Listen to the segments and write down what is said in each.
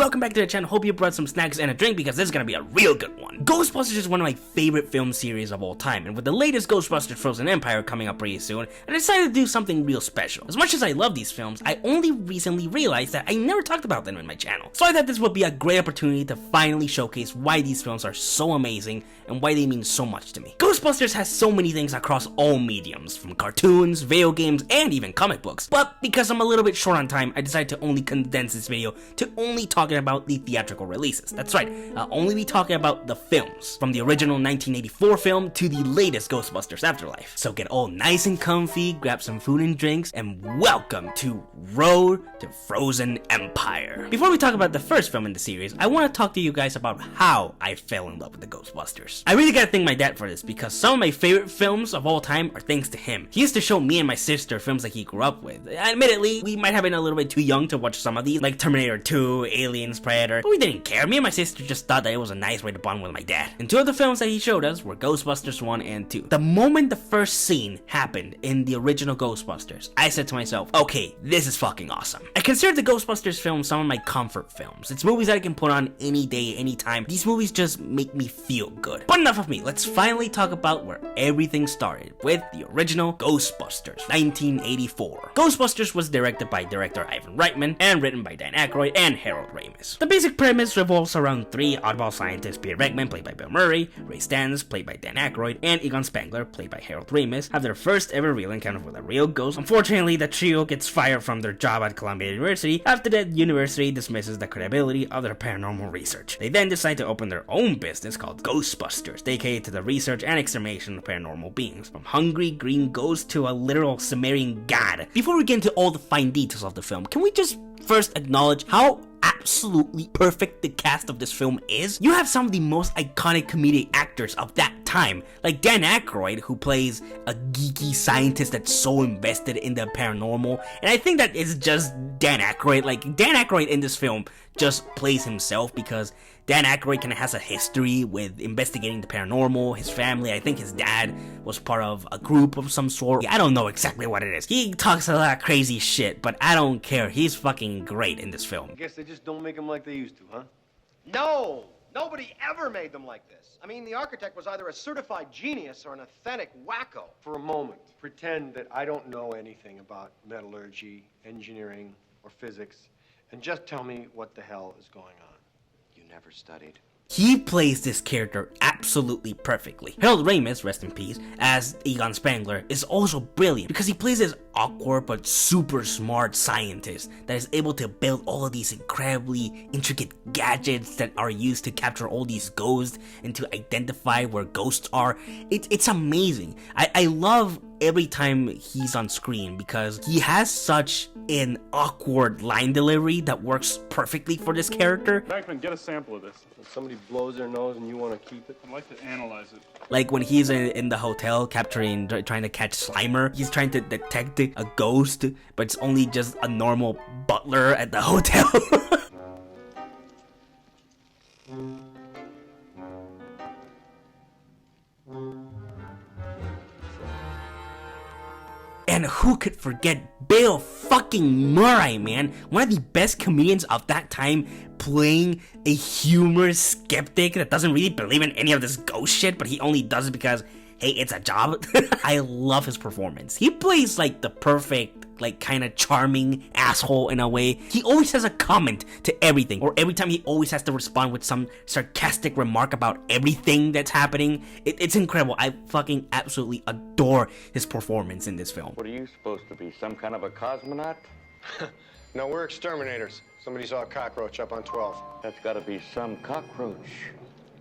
welcome back to the channel. Hope you brought some snacks and a drink because this is gonna be a real good one. Ghostbusters is one of my favorite film series of all time, and with the latest Ghostbusters Frozen Empire coming up pretty soon, I decided to do something real special. As much as I love these films, I only recently realized that I never talked about them in my channel. So I thought this would be a great opportunity to finally showcase why these films are so amazing and why they mean so much to me. Ghostbusters has so many things across all mediums, from cartoons, video games, and even comic books. But because I'm a little bit short on time, I decided to only condense this video to only talking about the theatrical releases. That's right, I'll only be talking about the films, from the original 1984 film to the latest Ghostbusters Afterlife. So get all nice and comfy, grab some food and drinks, and welcome to Road to Frozen Empire. Before we talk about the first film in the series, I want to talk to you guys about how I fell in love with the Ghostbusters. I really gotta thank my dad for this, because some of my favorite films of all time are thanks to him. He used to show me and my sister films that he grew up with. Admittedly, we might have been a little bit too young to watch some of these, like Terminator 2, Aliens, Predator, but we didn't care. Me and my sister just thought that it was a nice way to bond with my dad. And two of the films that he showed us were Ghostbusters 1 and 2. The moment the first scene happened in the original Ghostbusters, I said to myself, okay, this is fucking awesome. I consider the Ghostbusters films some of my comfort films. It's movies that I can put on any day, anytime. These movies just make me feel good. But enough of me, let's finally talk about where everything started, with the original Ghostbusters, 1984. Ghostbusters was directed by director Ivan Reitman and written by Dan Aykroyd and Harold Ramis. The basic premise revolves around three oddball scientists: Peter Venkman, played by Bill Murray, Ray Stantz, played by Dan Aykroyd, and Egon Spengler, played by Harold Ramis, have their first ever real encounter with a real ghost. Unfortunately, the trio gets fired from their job at Columbia University after that university dismisses the credibility of their paranormal research. They then decide to open their own business called Ghostbusters, dedicated to the research and extermination of paranormal beings, from hungry green ghosts to a literal Sumerian god. Before we get into all the fine details of the film, can we just first acknowledge how absolutely perfect the cast of this film is? You have some of the most iconic comedic actors of that time, like Dan Aykroyd, who plays a geeky scientist that's so invested in the paranormal, and I think that is just Dan Aykroyd. Like, Dan Aykroyd in this film just plays himself, because Dan Aykroyd kind of has a history with investigating the paranormal. His family, I think his dad was part of a group of some sort. I don't know exactly what it is. He talks a lot of crazy shit, but I don't care. He's fucking great in this film. I guess they just don't make them like they used to, huh? No! Nobody ever made them like this. I mean, the architect was either a certified genius or an authentic wacko. For a moment, pretend that I don't know anything about metallurgy, engineering, or physics, and just tell me what the hell is going on. You never studied. He plays this character absolutely perfectly. Harold Ramis, rest in peace, as Egon Spengler, is also brilliant because he plays this awkward but super smart scientist that is able to build all of these incredibly intricate gadgets that are used to capture all these ghosts and to identify where ghosts are. It's amazing. I love every time he's on screen because he has such an awkward line delivery that works perfectly for this character. Backman, get a sample of this. If somebody blows their nose and you want to keep it, I'd like to analyze it. Like when he's in the hotel trying to catch Slimer, he's trying to detect a ghost, but it's only just a normal butler at the hotel. And who could forget Bill fucking Murray, man? One of the best comedians of that time, playing a humorous skeptic that doesn't really believe in any of this ghost shit, but he only does it because, hey, it's a job. I love his performance. He plays like the perfect, like, kind of charming asshole in a way. He always has a comment to everything, or every time he always has to respond with some sarcastic remark about everything that's happening. It's incredible. I fucking absolutely adore his performance in this film. What are you supposed to be, some kind of a cosmonaut? No, we're exterminators. Somebody saw a cockroach up on 12. That's gotta be some cockroach.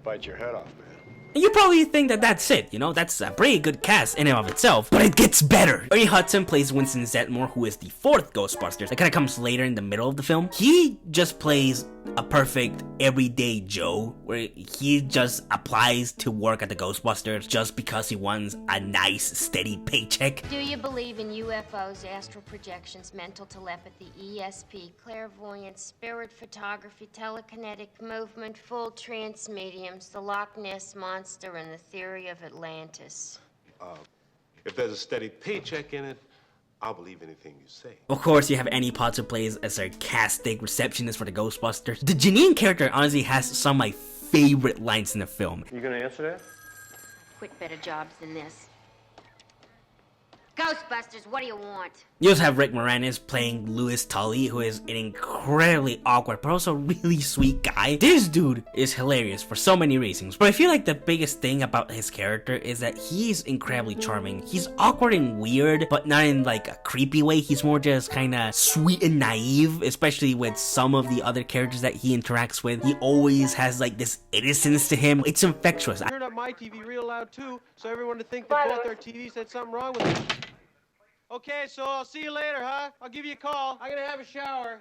Bite your head off, man. And you probably think that that's it, you know, that's a pretty good cast in and of itself, but it gets better. Ernie Hudson plays Winston Zeddemore, who is the fourth Ghostbusters. That kind of comes later in the middle of the film. He just plays a perfect everyday Joe, where he just applies to work at the Ghostbusters just because he wants a nice, steady paycheck. Do you believe in UFOs, astral projections, mental telepathy, ESP, clairvoyance, spirit photography, telekinetic movement, full trance mediums, the Loch Ness Monster, and the theory of Atlantis? If there's a steady paycheck in it, I'll believe anything you say. Of course, you have Annie Potts, who plays a sarcastic receptionist for the Ghostbusters. The Janine character honestly has some of my favorite lines in the film. You gonna answer that? Quit better jobs than this. Ghostbusters, what do you want? You also have Rick Moranis playing Louis Tully, who is an incredibly awkward but also really sweet guy. This dude is hilarious for so many reasons, but I feel like the biggest thing about his character is that he's incredibly charming. He's awkward and weird, but not in like a creepy way. He's more just kind of sweet and naive, especially with some of the other characters that he interacts with. He always has like this innocence to him. It's infectious. Turn up my TV real loud too, so everyone to think that both our TVs had something wrong with it. Okay, so I'll see you later, huh? I'll give you a call. I gotta have a shower.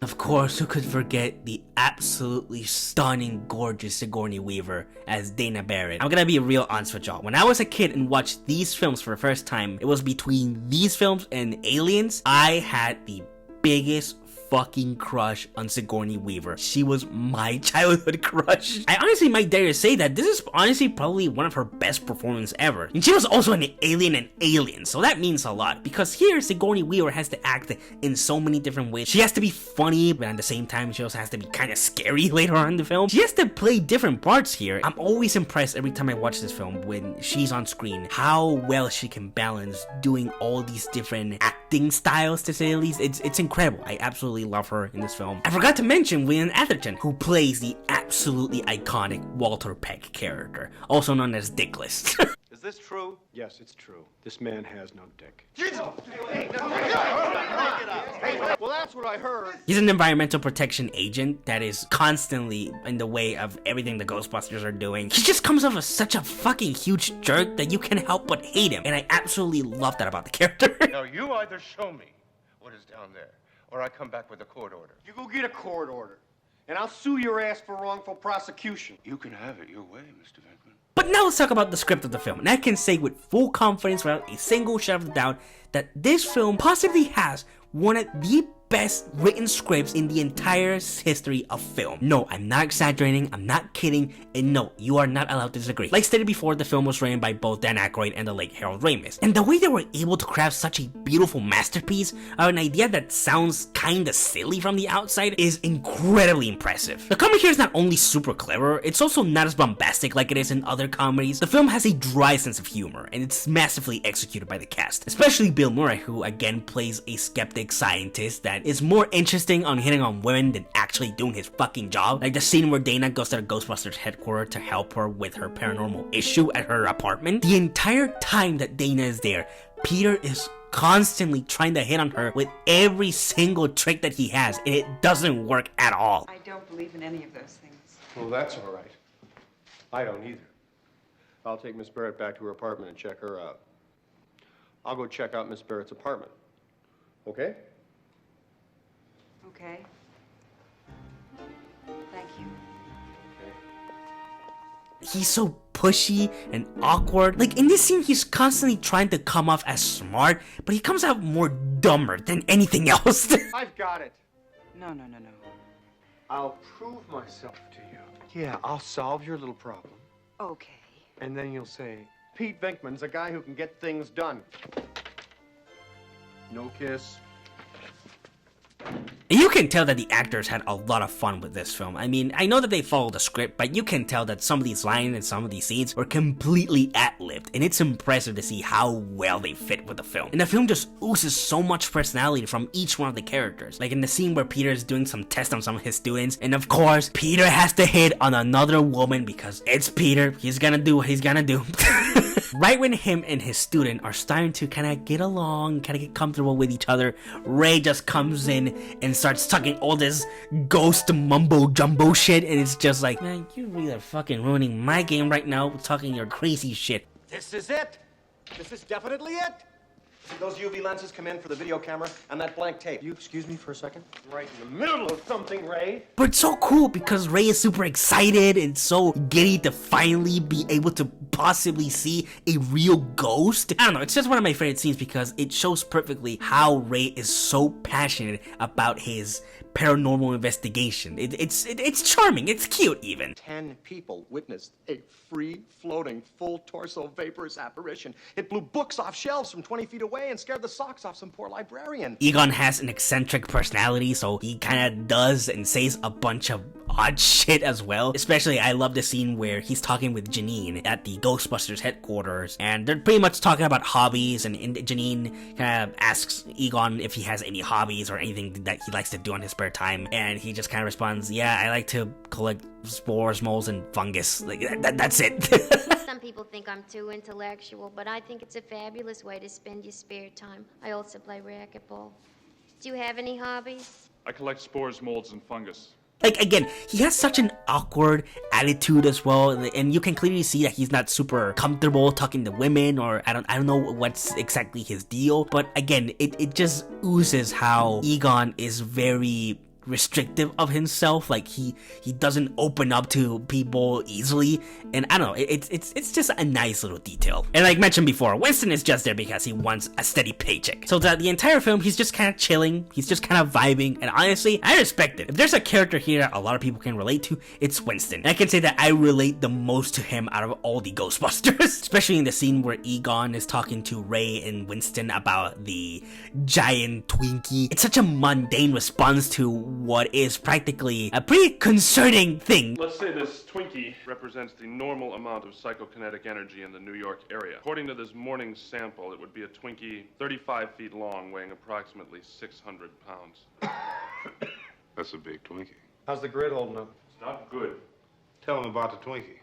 Of course, who could forget the absolutely stunning, gorgeous Sigourney Weaver as Dana Barrett? I'm gonna be real honest with y'all. When I was a kid and watched these films for the first time, it was between these films and Aliens. I had the biggest fucking crush on Sigourney Weaver. She was my childhood crush. I honestly might dare to say that this is honestly probably one of her best performances ever. And she was also an alien in Alien, so that means a lot. Because here, Sigourney Weaver has to act in so many different ways. She has to be funny, but at the same time, she also has to be kind of scary later on in the film. She has to play different parts here. I'm always impressed every time I watch this film when she's on screen, how well she can balance doing all these different acting styles, to say the least. It's incredible. I absolutely love her in this film. I forgot to mention William Atherton, who plays the absolutely iconic Walter Peck character, also known as Dickless. Is this true? Yes, it's true. This man has no dick. Well, that's what I heard. He's an environmental protection agent that is constantly in the way of everything the Ghostbusters are doing. He just comes off as such a fucking huge jerk that you can't help but hate him, and I absolutely love that about the character. Now, you either show me what is down there, or I come back with a court order. You go get a court order, and I'll sue your ass for wrongful prosecution. You can have it your way, Mr. Venkman. But now let's talk about the script of the film, and I can say with full confidence without a single shadow of doubt that this film possibly has one of the best written scripts in the entire history of film. No, I'm not exaggerating, I'm not kidding, and no, you are not allowed to disagree. Like stated before, the film was written by both Dan Aykroyd and the late Harold Ramis, and the way they were able to craft such a beautiful masterpiece of an idea that sounds kinda silly from the outside is incredibly impressive. The comedy here is not only super clever, it's also not as bombastic like it is in other comedies. The film has a dry sense of humor, and it's massively executed by the cast, especially Bill Murray, who again plays a skeptic scientist that is more interesting on hitting on women than actually doing his fucking job. Like the scene where Dana goes to the Ghostbusters headquarters to help her with her paranormal issue at her apartment. The entire time that Dana is there, Peter is constantly trying to hit on her with every single trick that he has, and it doesn't work at all. I don't believe in any of those things. Well, that's all right. I don't either. I'll take Miss Barrett back to her apartment and check her out. I'll go check out Miss Barrett's apartment. Okay? Okay. Thank you. He's so pushy and awkward. Like in this scene, he's constantly trying to come off as smart, but he comes out more dumber than anything else. I've got it. No. I'll prove myself to you. Yeah, I'll solve your little problem. Okay. And then you'll say, Pete Venkman's a guy who can get things done. No kiss. You can tell that the actors had a lot of fun with this film. I mean, I know that they followed the script, but you can tell that some of these lines and some of these scenes were completely ad-libbed, and it's impressive to see how well they fit with the film. And the film just oozes so much personality from each one of the characters. Like in the scene where Peter is doing some tests on some of his students, and of course, Peter has to hit on another woman because it's Peter. He's gonna do what he's gonna do. Right when him and his student are starting to kind of get along, kind of get comfortable with each other, Ray just comes in and starts talking all this ghost mumbo jumbo shit, and it's just like, man, you really are fucking ruining my game right now with talking your crazy shit. This is it. This is definitely it. See those UV lenses come in for the video camera and that blank tape. You excuse me for a second? Right in the middle of something, Ray. But it's so cool because Ray is super excited and so giddy to finally be able to possibly see a real ghost? I don't know, it's just one of my favorite scenes because it shows perfectly how Ray is so passionate about his paranormal investigation. It's charming, it's cute even. 10 people witnessed a free-floating, full-torso vaporous apparition. It blew books off shelves from 20 feet away and scared the socks off some poor librarian. Egon has an eccentric personality, so he kind of does and says a bunch of odd shit as well. Especially, I love the scene where he's talking with Janine at the Ghostbusters headquarters, and they're pretty much talking about hobbies, and Janine kind of asks Egon if he has any hobbies or anything that he likes to do on his spare time, and he just kind of responds, yeah, I like to collect spores, molds, and fungus. Like, that's it. Some people think I'm too intellectual, but I think it's a fabulous way to spend your spare time. I also play racquetball. Do you have any hobbies? I collect spores, molds, and fungus. Like, again, he has such an awkward attitude as well, and you can clearly see that he's not super comfortable talking to women, or I don't know what's exactly his deal, but again, it just oozes how Egon is very restrictive of himself. Like, he doesn't open up to people easily, and I don't know, it's just a nice little detail. And like mentioned before, Winston is just there because he wants a steady paycheck. So that the entire film, he's just kind of chilling, he's just kind of vibing, and honestly, I respect it. If there's a character here that a lot of people can relate to, it's Winston. And I can say that I relate the most to him out of all the Ghostbusters, especially in the scene where Egon is talking to Ray and Winston about the giant Twinkie. It's such a mundane response to what is practically a pretty concerning thing. Let's say this Twinkie represents the normal amount of psychokinetic energy in the New York area. According to this morning's sample, it would be a Twinkie 35 feet long, weighing approximately 600 pounds. That's a big Twinkie. How's the grid holding up? It's not good. Tell him about the Twinkie.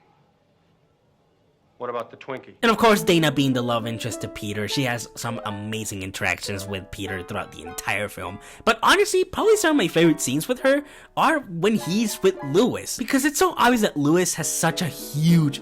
What about the Twinkie? And of course, Dana being the love interest to Peter, she has some amazing interactions with Peter throughout the entire film. But honestly, probably some of my favorite scenes with her are when he's with Lewis, because it's so obvious that Lewis has such a huge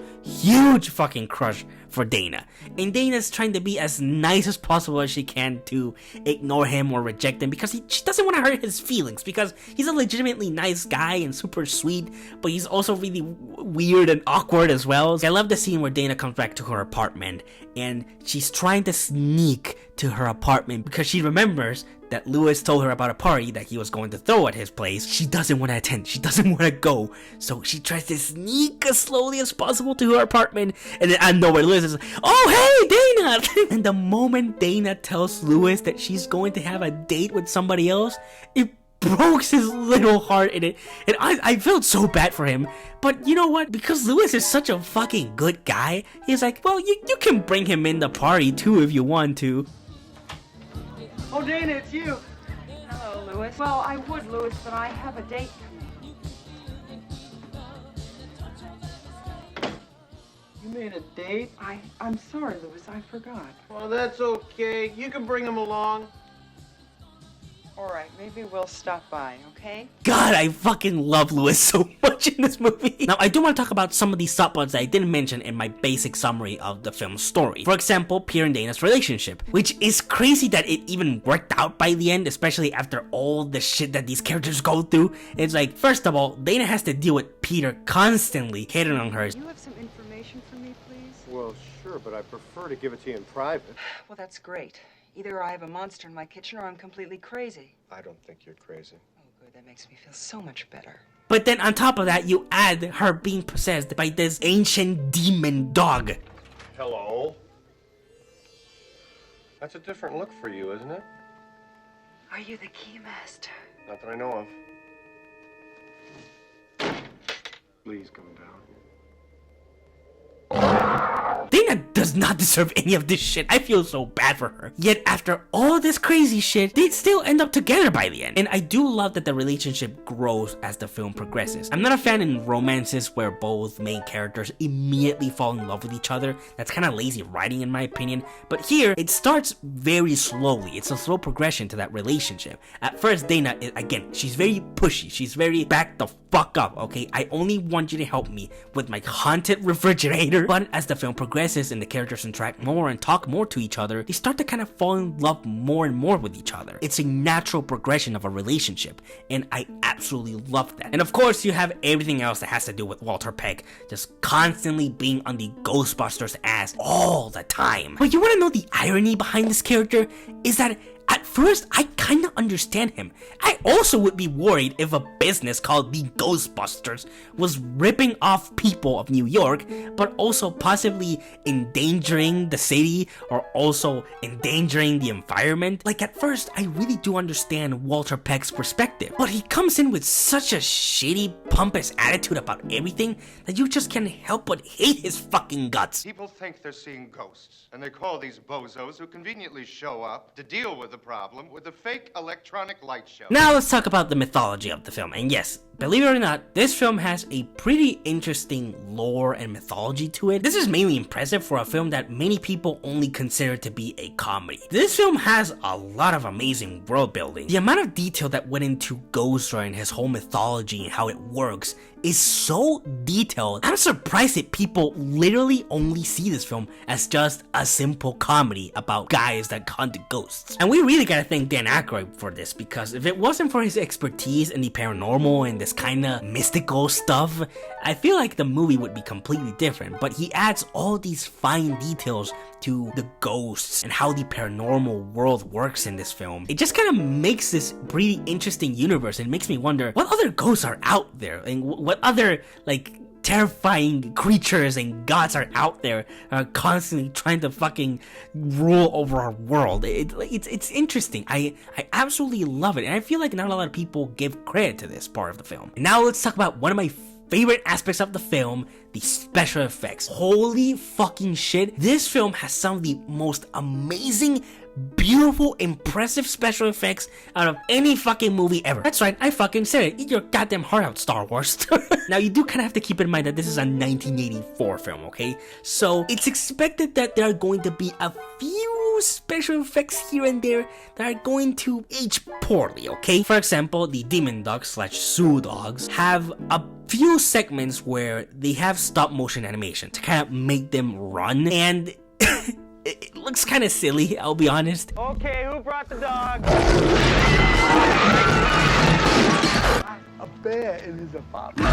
fucking crush for Dana. And Dana's trying to be as nice as possible as she can to ignore him or reject him, because she doesn't want to hurt his feelings, because he's a legitimately nice guy and super sweet, but he's also really weird and awkward as well. I love the scene where Dana comes back to her apartment and she's trying to sneak to her apartment because she remembers that Lewis told her about a party that he was going to throw at his place. She doesn't want to attend. She doesn't want to go. So she tries to sneak as slowly as possible to her apartment. And then I know where Lewis is. Oh, hey, Dana! And the moment Dana tells Lewis that she's going to have a date with somebody else, it broke his little heart in it. And I felt so bad for him. But you know what? Because Lewis is such a fucking good guy, he's like, well, you can bring him in the party too if you want to. Oh, Dana, it's you. Hello, Louis. Well, I would, Louis, but I have a date coming. You made a date? I'm sorry, Louis. I forgot. Well, that's okay. You can bring him along. All right, maybe we'll stop by, okay? God, I fucking love Lewis so much in this movie. Now, I do want to talk about some of these subplots that I didn't mention in my basic summary of the film's story. For example, Peter and Dana's relationship, which is crazy that it even worked out by the end, especially after all the shit that these characters go through. It's like, first of all, Dana has to deal with Peter constantly hitting on her. Do you have some information for me, please? Well, sure, but I prefer to give it to you in private. Well, that's great. Either I have a monster in my kitchen or I'm completely crazy. I don't think you're crazy. Oh, good. That makes me feel so much better. But then on top of that, you add her being possessed by this ancient demon dog. Hello? That's a different look for you, isn't it? Are you the key master? Not that I know of. Please come down. Dana does not deserve any of this shit. I feel so bad for her. Yet after all this crazy shit, they still end up together by the end. And I do love that the relationship grows as the film progresses. I'm not a fan in romances where both main characters immediately fall in love with each other. That's kind of lazy writing in my opinion. But here, it starts very slowly. It's a slow progression to that relationship. At first, Dana, again, she's very pushy. She's very back the fuck up, okay? I only want you to help me with my haunted refrigerator. But as the film progresses and the characters interact more and talk more to each other, they start to kind of fall in love more and more with each other. It's a natural progression of a relationship, and I absolutely love that. And of course, you have everything else that has to do with Walter Peck just constantly being on the Ghostbusters ass all the time. But you want to know the irony behind this character? Is that at first, I kinda understand him. I also would be worried if a business called the Ghostbusters was ripping off people of New York, but also possibly endangering the city or also endangering the environment. Like, at first, I really do understand Walter Peck's perspective, but he comes in with such a shitty, pompous attitude about everything that you just can't help but hate his fucking guts. People think they're seeing ghosts, and they call these bozos who conveniently show up to deal with the problem with a fake electronic light show. Now let's talk about the mythology of the film. And yes, believe it or not, this film has a pretty interesting lore and mythology to it. This is mainly impressive for a film that many people only consider to be a comedy. This film has a lot of amazing world building. The amount of detail that went into Ghostwriter and his whole mythology and how it works is so detailed. I'm surprised that people literally only see this film as just a simple comedy about guys that hunt ghosts. And we really gotta thank Dan Aykroyd for this, because if it wasn't for his expertise in the paranormal and this kinda mystical stuff, I feel like the movie would be completely different. But he adds all these fine details to the ghosts and how the paranormal world works in this film. It just kind of makes this pretty interesting universe, and makes me wonder what other ghosts are out there and what other like terrifying creatures and gods are out there constantly trying to fucking rule over our world. It's interesting. I absolutely love it, and I feel like not a lot of people give credit to this part of the film. And now let's talk about one of my favorite aspects of the film, the special effects. Holy fucking shit, this film has some of the most amazing, beautiful, impressive special effects out of any fucking movie ever. That's right, I fucking said it. Eat your goddamn heart out, Star Wars. Now, you do kind of have to keep in mind that this is a 1984 film, okay? So, it's expected that there are going to be a few special effects here and there that are going to age poorly, okay? For example, the Demon Dogs / Sue Dogs have a few segments where they have stop motion animation to kind of make them run, and it looks kind of silly, I'll be honest. Okay, who brought the dog? A bear in his apartment.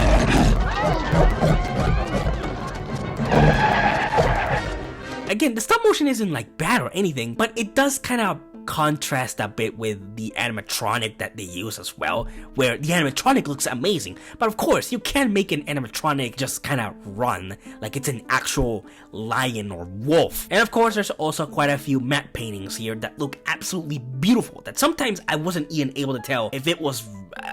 Again, the stop motion isn't like bad or anything, but it does kind of contrast a bit with the animatronic that they use as well, where the animatronic looks amazing, but of course you can't make an animatronic just kind of run like it's an actual lion or wolf. And of course there's also quite a few matte paintings here that look absolutely beautiful, that sometimes I wasn't even able to tell if it was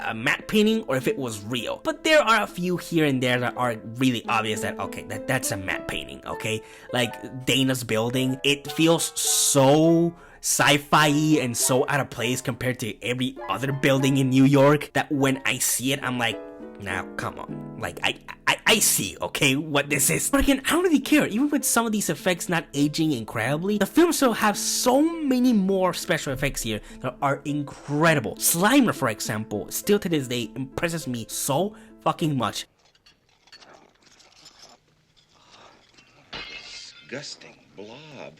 a matte painting or if it was real. But there are a few here and there that are really obvious that, okay, that's a matte painting, okay? Like Dana's building, it feels so sci-fi and so out of place compared to every other building in New York that when I see it, I'm like, now come on, like I see, okay, what this is. But again, I don't really care. Even with some of these effects not aging incredibly, the film still have so many more special effects here that are incredible. Slimer, for example, still to this day impresses me so fucking much. Disgusting blob.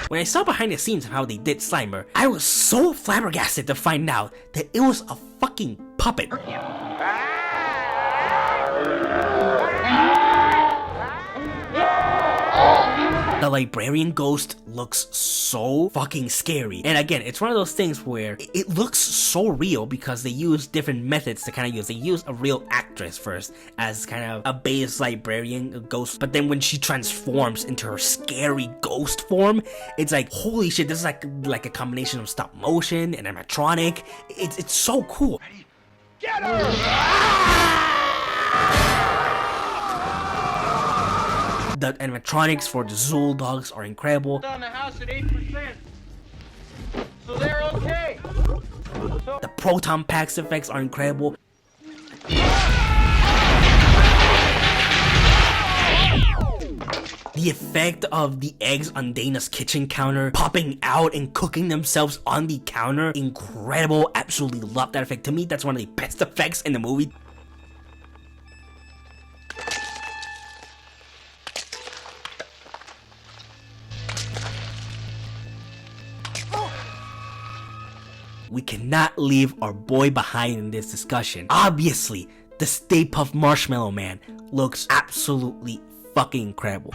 When I saw behind the scenes of how they did Slimer, I was so flabbergasted to find out that it was a fucking puppet. The librarian ghost looks so fucking scary. And again, it's one of those things where it looks so real because they use different methods to kind of use. They use a real actress first as kind of a base librarian ghost, but then when she transforms into her scary ghost form, it's like, holy shit, this is like a combination of stop motion and animatronic. It's so cool. Get her! The animatronics for the Zool dogs are incredible. On the house at 8%. So they're okay. The proton packs effects are incredible. The effect of the eggs on Dana's kitchen counter popping out and cooking themselves on the counter, incredible. Absolutely love that effect. To me, that's one of the best effects in the movie. we cannot leave our boy behind in this discussion. Obviously, the Stay Puft Marshmallow Man looks absolutely fucking incredible.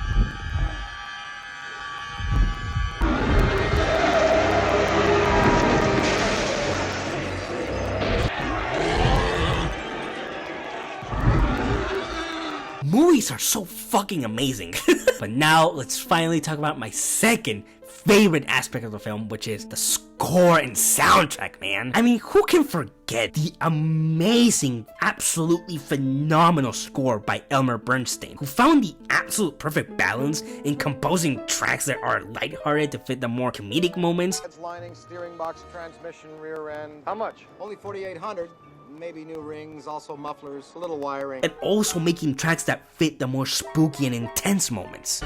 Movies are so fucking amazing. But now let's finally talk about my second favorite aspect of the film, which is the score and soundtrack, man. I mean, who can forget the amazing, absolutely phenomenal score by Elmer Bernstein, who found the absolute perfect balance in composing tracks that are lighthearted to fit the more comedic moments. Lining, steering box, transmission, rear end. How much? Only 4,800. Maybe new rings, also mufflers, a little wiring. And also making tracks that fit the more spooky and intense moments.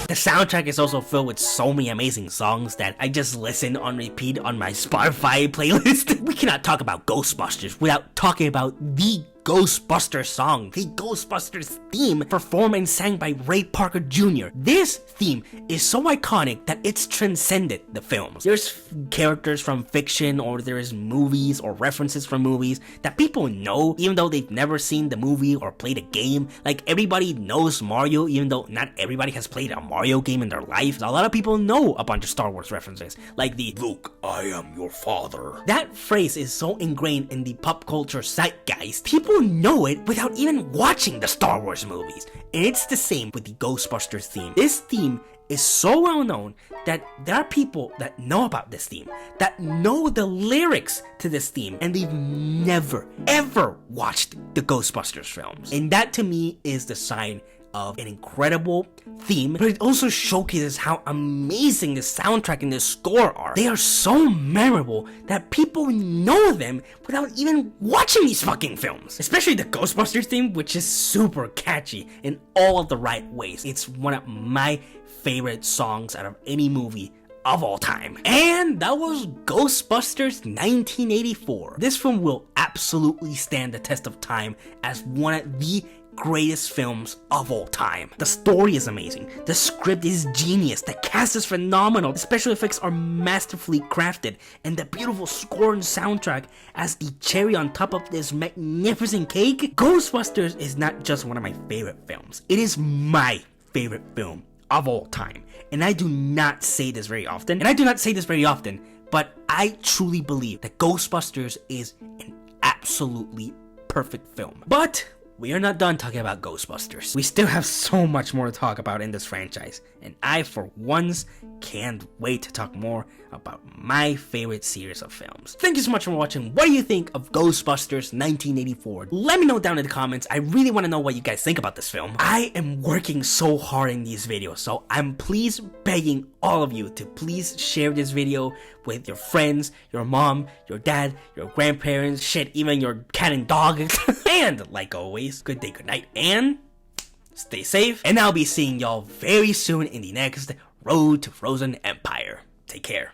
The soundtrack is also filled with so many amazing songs that I just listen on repeat on my Spotify playlist. We cannot talk about Ghostbusters without talking about the Ghostbusters song, the Ghostbusters theme, performed and sang by Ray Parker Jr. This theme is so iconic that it's transcended the films. There's characters from fiction, or there's movies or references from movies that people know even though they've never seen the movie or played a game. Like, everybody knows Mario even though not everybody has played a Mario game in their life. A lot of people know a bunch of Star Wars references, like the "Luke, I am your father." That phrase is so ingrained in the pop culture zeitgeist, people know it without even watching the Star Wars movies. And it's the same with the Ghostbusters theme. This theme is so well known that there are people that know about this theme, that know the lyrics to this theme, and they've never, ever watched the Ghostbusters films. And that to me is the sign of an incredible theme, but it also showcases how amazing the soundtrack and the score are. They are so memorable that people know them without even watching these fucking films. Especially the Ghostbusters theme, which is super catchy in all of the right ways. It's one of my favorite songs out of any movie of all time. And that was Ghostbusters 1984. This film will absolutely stand the test of time as one of the greatest films of all time. The story is amazing, the script is genius, the cast is phenomenal, the special effects are masterfully crafted, and the beautiful score and soundtrack as the cherry on top of this magnificent cake. Ghostbusters is not just one of my favorite films, it is my favorite film of all time. And I do not say this very often, but I truly believe that Ghostbusters is an absolutely perfect film. But we are not done talking about Ghostbusters. We still have so much more to talk about in this franchise, and I, for once, can't wait to talk more about my favorite series of films. Thank you so much for watching. What do you think of Ghostbusters 1984? Let me know down in the comments. I really want to know what you guys think about this film. I am working so hard in these videos, so I'm please begging all of you to please share this video with your friends, your mom, your dad, your grandparents, shit, even your cat and dog. And like always, good day, good night, and stay safe. And I'll be seeing y'all very soon in the next Road to Frozen Empire. Take care.